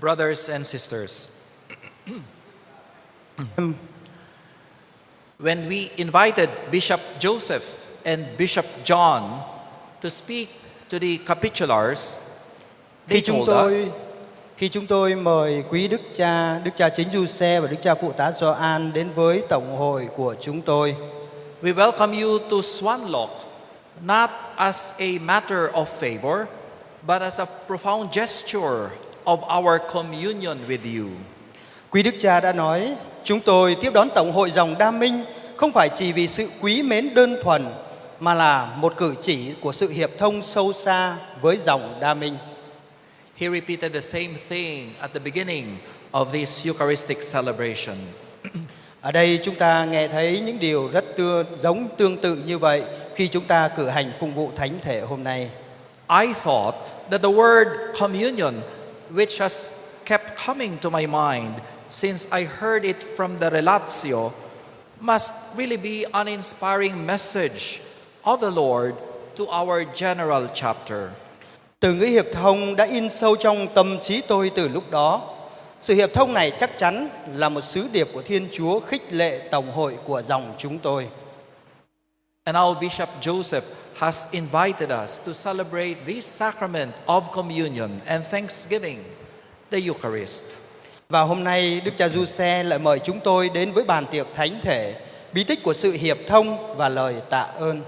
Brothers and sisters, when we invited Bishop Joseph and Bishop John to speak to the capitulars, they told us, Khi chúng tôi mời quý Đức Cha Chính Giuse và Đức Cha Phụ tá Gioan đến với tổng hội của chúng tôi, we welcome you to Swanlock, not as a matter of favor, but as a profound gesture of our communion with you. quý Đức Cha đã nói, chúng tôi tiếp đón tổng hội dòng Đa Minh không phải chỉ vì sự quý mến đơn thuần, mà là một cử chỉ của sự hiệp thông sâu xa với dòng Đa Minh. He repeated the same thing at the beginning of this Eucharistic celebration. Ở đây chúng ta nghe thấy những điều rất tương tự như vậy khi chúng ta cử hành phụng vụ thánh thể hôm nay. I thought that the word communion, which has kept coming to my mind since I heard it from the relatio, must really be an inspiring message of the Lord to our general chapter. Từ ngữ hiệp thông đã in sâu trong tâm trí tôi từ lúc đó. Sự hiệp thông này chắc chắn là một sứ điệp của Thiên Chúa khích lệ tổng hội của dòng chúng tôi. And now Bishop Joseph has invited us to celebrate this sacrament of communion and thanksgiving, the Eucharist. Và hôm nay Đức Cha Giuse lại mời chúng tôi đến với bàn tiệc thánh thể, bí tích của sự hiệp thông và lời tạ ơn.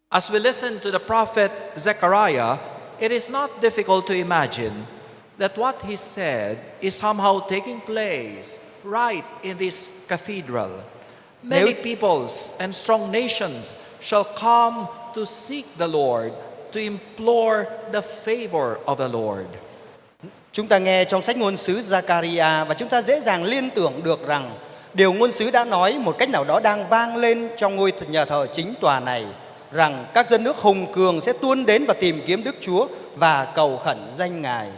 As we listen to the prophet Zechariah, it is not difficult to imagine that what he said is somehow taking place right in this cathedral. Many peoples and strong nations shall come to seek the Lord, to implore the favor of the Lord. Chúng ta nghe trong sách ngôn sứ Zechariah và chúng ta dễ dàng liên tưởng được rằng điều ngôn sứ đã nói một cách nào đó đang vang lên trong ngôi nhà thờ chính tòa này, rằng các dân nước hùng cường sẽ tuôn đến và tìm kiếm Đức Chúa và cầu khẩn danh Ngài.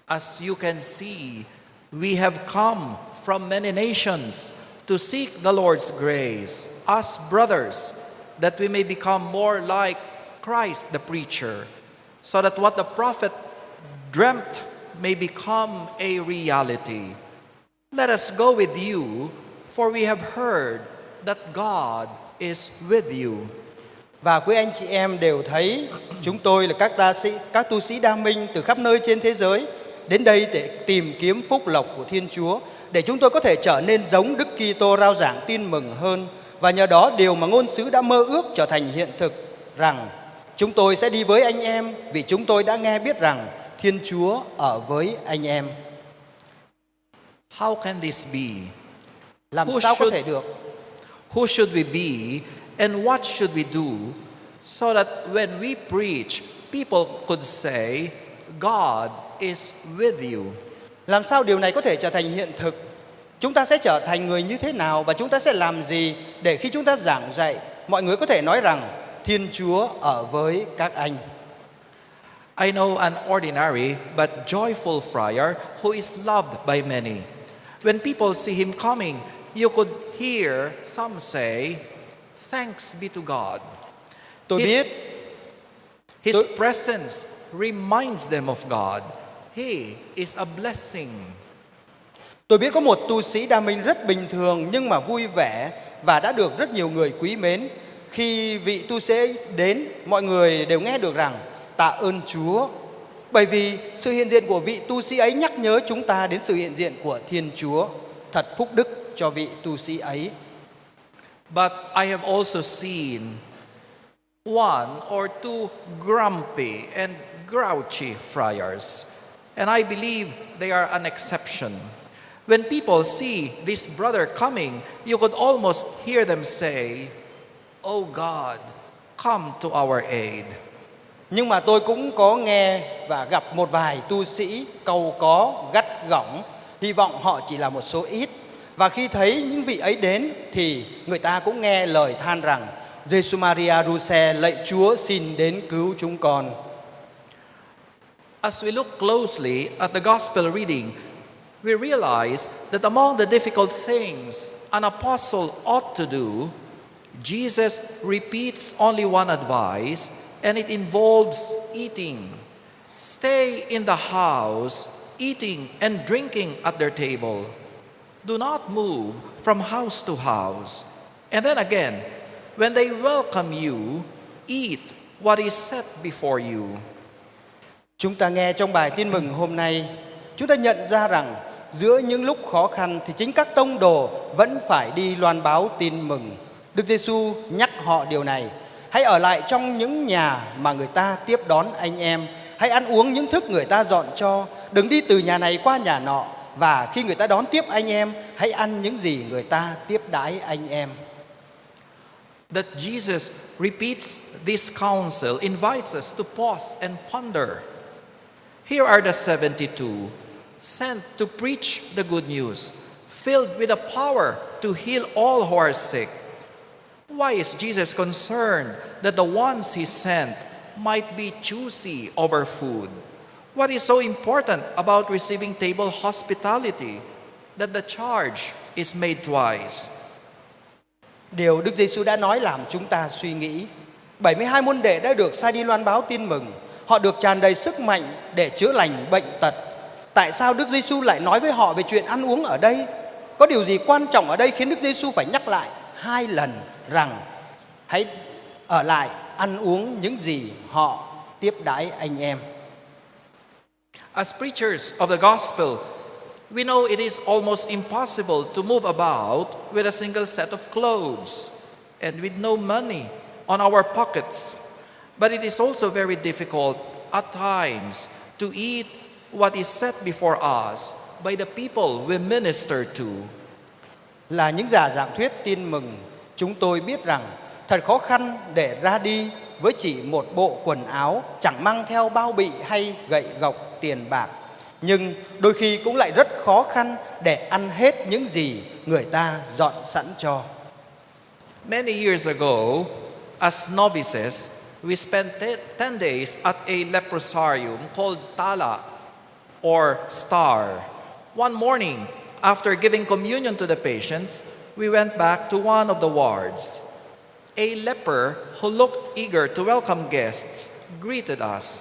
As you can see, we have come from many nations to seek the Lord's grace as brothers, that we may become more like Christ the preacher, so that what the prophet dreamt may become a reality. Let us go with you, for we have heard that God is with you. Và quý anh chị em đều thấy chúng tôi là các tu sĩ Đa Minh từ khắp nơi trên thế giới đến đây để tìm kiếm phúc lộc của Thiên Chúa, để chúng tôi có thể trở nên giống Đức Kitô rao giảng tin mừng hơn, và nhờ đó điều mà ngôn sứ đã mơ ước trở thành hiện thực, rằng chúng tôi sẽ đi với anh em vì chúng tôi đã nghe biết rằng Thiên Chúa ở với anh em. How can this be? Làm sao có thể được? Who should we be and what should we do so that when we preach, people could say, God is with you? Làm sao điều này có thể trở thành hiện thực? Chúng ta sẽ trở thành người như thế nào và chúng ta sẽ làm gì để khi chúng ta giảng dạy, mọi người có thể nói rằng Thiên Chúa ở với các anh? I know an ordinary but joyful friar who is loved by many. When people see him coming, you could hear some say, thanks be to God. Tôi biết His presence reminds them of God. He is a blessing. Tôi biết có một tu sĩ Đa Minh rất bình thường nhưng mà vui vẻ và đã được rất nhiều người quý mến. Khi vị tu sĩ đến, mọi người đều nghe được rằng tạ ơn Chúa, bởi vì sự hiện diện của vị tu sĩ ấy nhắc nhớ chúng ta đến sự hiện diện của Thiên Chúa. Thật phúc đức cho vị tu sĩ ấy. But I have also seen one or two grumpy and grouchy friars, and I believe they are an exception. When people see this brother coming, you could almost hear them say, "Oh God, come to our aid." Nhưng mà tôi cũng có nghe và gặp một vài tu sĩ cầu có, gắt gỏng, hy vọng họ chỉ là một số ít. Và khi thấy những vị ấy đến thì người ta cũng nghe lời than rằng Giêsu Maria Ruse, lạy Chúa xin đến cứu chúng con. As we look closely at the gospel reading, we realize that among the difficult things an apostle ought to do, Jesus repeats only one advice, and it involves eating. Stay in the house eating and drinking at their table. Do not move from house to house. And then again, when they welcome you, eat what is set before you. Chúng ta nghe trong bài tin mừng hôm nay, chúng ta nhận ra rằng giữa những lúc khó khăn thì chính các tông đồ vẫn phải đi loan báo tin mừng. Đức Giêsu nhắc họ điều này: hãy ở lại trong những nhà mà người ta tiếp đón anh em, hãy ăn uống những thức người ta dọn cho, đừng đi từ nhà này qua nhà nọ, và khi người ta đón tiếp anh em, hãy ăn những gì người ta tiếp đãi anh em. That Jesus repeats this counsel invites us to pause and ponder. Here are the 72 sent to preach the good news, filled with the power to heal all who are sick. Why is Jesus concerned that the ones he sent might be choosy over food? What is so important about receiving table hospitality that the charge is made twice? Điều Đức Giêsu đã nói làm chúng ta suy nghĩ. 72 môn đệ đã được sai đi loan báo tin mừng. Họ được tràn đầy sức mạnh để chữa lành bệnh tật. Tại sao Đức Giêsu lại nói với họ về chuyện ăn uống ở đây? Có điều gì quan trọng ở đây khiến Đức Giêsu phải nhắc lại 2 lần rằng hãy ở lại ăn uống những gì họ tiếp đãi anh em? As preachers of the gospel, we know it is almost impossible to move about with a single set of clothes and with no money on our pockets. But it is also very difficult at times to eat what is set before us by the people we minister to. Là những giả giảng thuyết tin mừng, chúng tôi biết rằng thật khó khăn để ra đi với chỉ một bộ quần áo, chẳng mang theo bao bì hay gậy gộc tiền bạc. Nhưng đôi khi cũng lại rất khó khăn để ăn hết những gì người ta dọn sẵn cho. Many years ago, as novices, we spent 10 days at a leprosarium called Tala or Star. One morning, after giving communion to the patients, we went back to one of the wards. A leper who looked eager to welcome guests greeted us.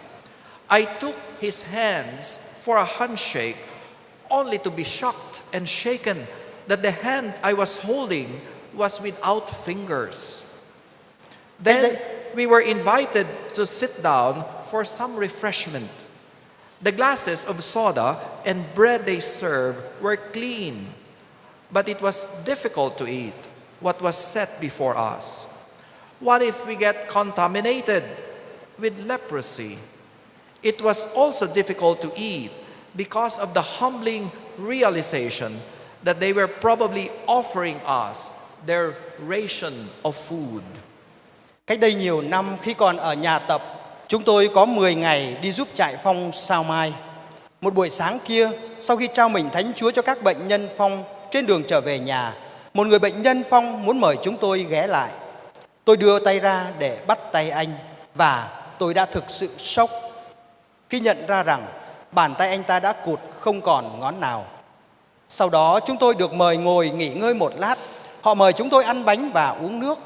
I took his hands for a handshake, only to be shocked and shaken that the hand I was holding was without fingers. Then we were invited to sit down for some refreshment. The glasses of soda and bread they served were clean, but it was difficult to eat what was set before us. What if we get contaminated with leprosy? It was also difficult to eat because of the humbling realization that they were probably offering us their ration of food. Cách đây nhiều năm, khi còn ở nhà tập, chúng tôi có 10 ngày đi giúp trại phong Sao Mai. Một buổi sáng kia, sau khi trao mình Thánh Chúa cho các bệnh nhân phong trên đường trở về nhà, một người bệnh nhân phong muốn mời chúng tôi ghé lại. Tôi đưa tay ra để bắt tay anh và tôi đã thực sự sốc khi nhận ra rằng bàn tay anh ta đã cụt không còn ngón nào. Sau đó chúng tôi được mời ngồi nghỉ ngơi một lát. Họ mời chúng tôi ăn bánh và uống nước.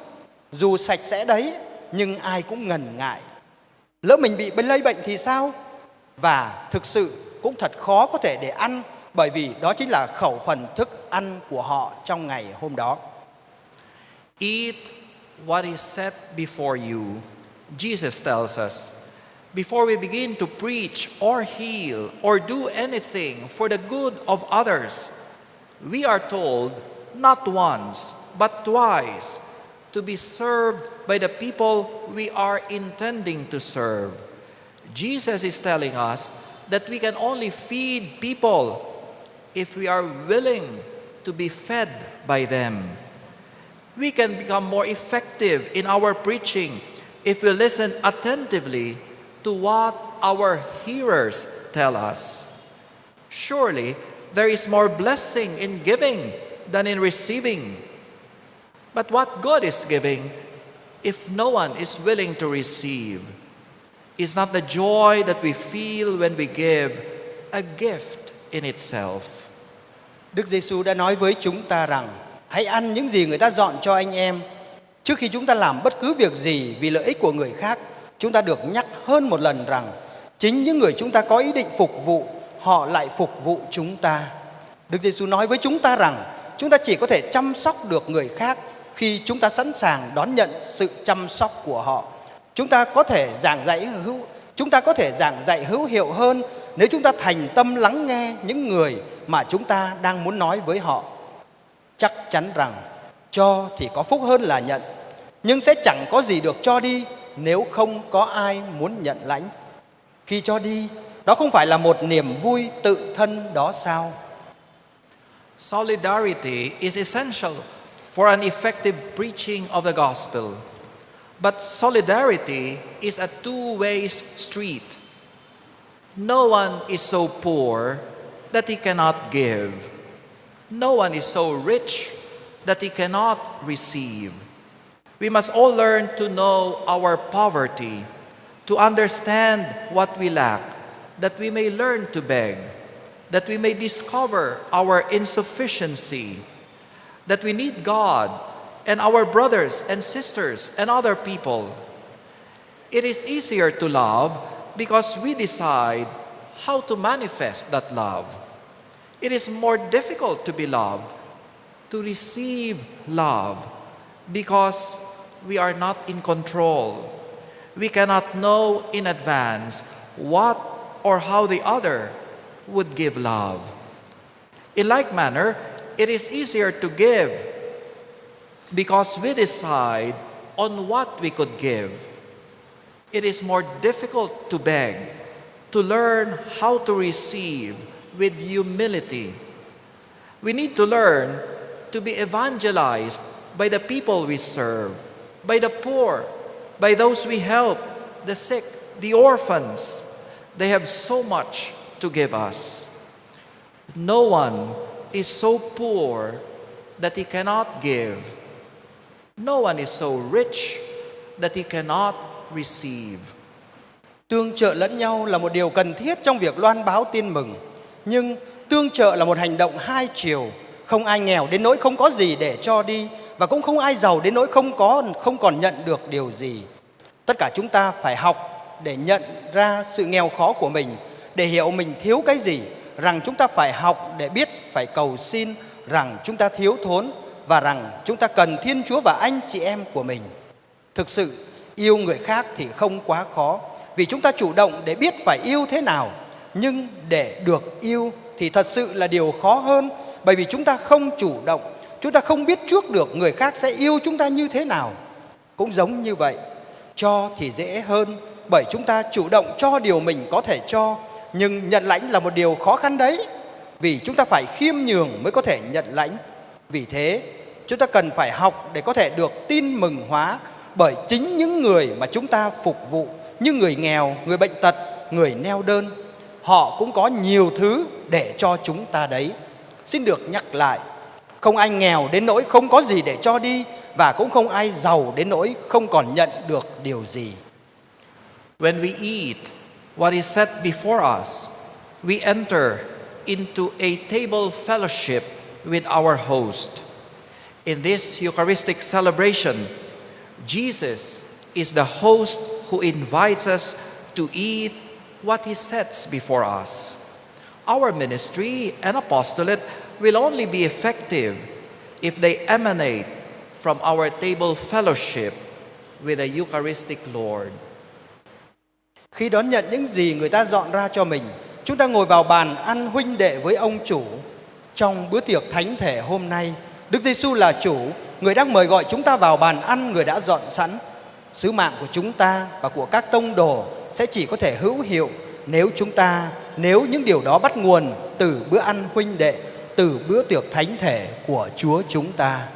Dù sạch sẽ đấy, nhưng ai cũng ngần ngại. Lỡ mình bị lây bệnh thì sao? Và thực sự cũng thật khó có thể để ăn, bởi vì đó chính là khẩu phần thức ăn của họ trong ngày hôm đó. Eat what is set before you, Jesus tells us. Before we begin to preach or heal or do anything for the good of others, we are told not once but twice to be served by the people we are intending to serve. Jesus is telling us that we can only feed people if we are willing to be fed by them. We can become more effective in our preaching if we listen attentively to what our hearers tell us. Surely there is more blessing in giving than in receiving. But what good is giving if no one is willing to receive? Is not the joy that we feel when we give a gift in itself? Đức Giêsu đã nói với chúng ta rằng hãy ăn những gì người ta dọn cho anh em. Trước khi chúng ta làm bất cứ việc gì vì lợi ích của người khác, chúng ta được nhắc hơn một lần rằng chính những người chúng ta có ý định phục vụ, họ lại phục vụ chúng ta. Đức Giêsu nói với chúng ta rằng chúng ta chỉ có thể chăm sóc được người khác khi chúng ta sẵn sàng đón nhận sự chăm sóc của họ. Chúng ta có thể giảng dạy hữu hiệu hơn nếu chúng ta thành tâm lắng nghe những người mà chúng ta đang muốn nói với họ. Chắc chắn rằng cho thì có phúc hơn là nhận, nhưng sẽ chẳng có gì được cho đi nếu không có ai muốn nhận lãnh. Khi cho đi, đó không phải là một niềm vui tự thân đó sao? Solidarity is essential for an effective preaching of the gospel. But solidarity is a two-way street. No one is so poor that he cannot give. No one is so rich that he cannot receive. We must all learn to know our poverty, to understand what we lack, that we may learn to beg, that we may discover our insufficiency, that we need God and our brothers and sisters and other people. It is easier to love because we decide how to manifest that love. It is more difficult to be loved, to receive love, because we are not in control. We cannot know in advance what or how the other would give love. In like manner, it is easier to give because we decide on what we could give. It is more difficult to beg, to learn how to receive with humility. We need to learn to be evangelized by the people we serve, by the poor, by those we help, the sick, the orphans. They have so much to give us. No one is so poor that he cannot give. No one is so rich that he cannot receive. Tương trợ lẫn nhau là một điều cần thiết trong việc loan báo tin mừng. Nhưng tương trợ là một hành động hai chiều. Không ai nghèo đến nỗi không có gì để cho đi, và cũng không ai giàu đến nỗi không còn nhận được điều gì. Tất cả chúng ta phải học để nhận ra sự nghèo khó của mình, để hiểu mình thiếu cái gì, rằng chúng ta phải học để biết phải cầu xin, rằng chúng ta thiếu thốn và rằng chúng ta cần Thiên Chúa và anh chị em của mình. Thực sự, yêu người khác thì không quá khó, vì chúng ta chủ động để biết phải yêu thế nào. Nhưng để được yêu thì thật sự là điều khó hơn, bởi vì chúng ta không chủ động, chúng ta không biết trước được người khác sẽ yêu chúng ta như thế nào. Cũng giống như vậy, cho thì dễ hơn, bởi chúng ta chủ động cho điều mình có thể cho. Nhưng nhận lãnh là một điều khó khăn đấy, vì chúng ta phải khiêm nhường mới có thể nhận lãnh. Vì thế, chúng ta cần phải học để có thể được tin mừng hóa bởi chính những người mà chúng ta phục vụ, như người nghèo, người bệnh tật, người neo đơn. Họ cũng có nhiều thứ để cho chúng ta đấy. Xin được nhắc lại, không ai nghèo đến nỗi không có gì để cho đi, và cũng không ai giàu đến nỗi không còn nhận được điều gì. When we eat what is set before us, we enter into a table fellowship with our host. In this Eucharistic celebration, Jesus is the host who invites us to eat what he sets before us. Our ministry and apostolate will only be effective if they emanate from our table fellowship with the Eucharistic Lord. Khi đón nhận những gì người ta dọn ra cho mình, chúng ta ngồi vào bàn ăn huynh đệ với ông chủ. Trong bữa tiệc thánh thể hôm nay, Đức Giêsu là chủ, người đang mời gọi chúng ta vào bàn ăn người đã dọn sẵn. Sứ mạng của chúng ta và của các tông đồ sẽ chỉ có thể hữu hiệu nếu những điều đó bắt nguồn từ bữa ăn huynh đệ, từ bữa tiệc thánh thể của Chúa chúng ta.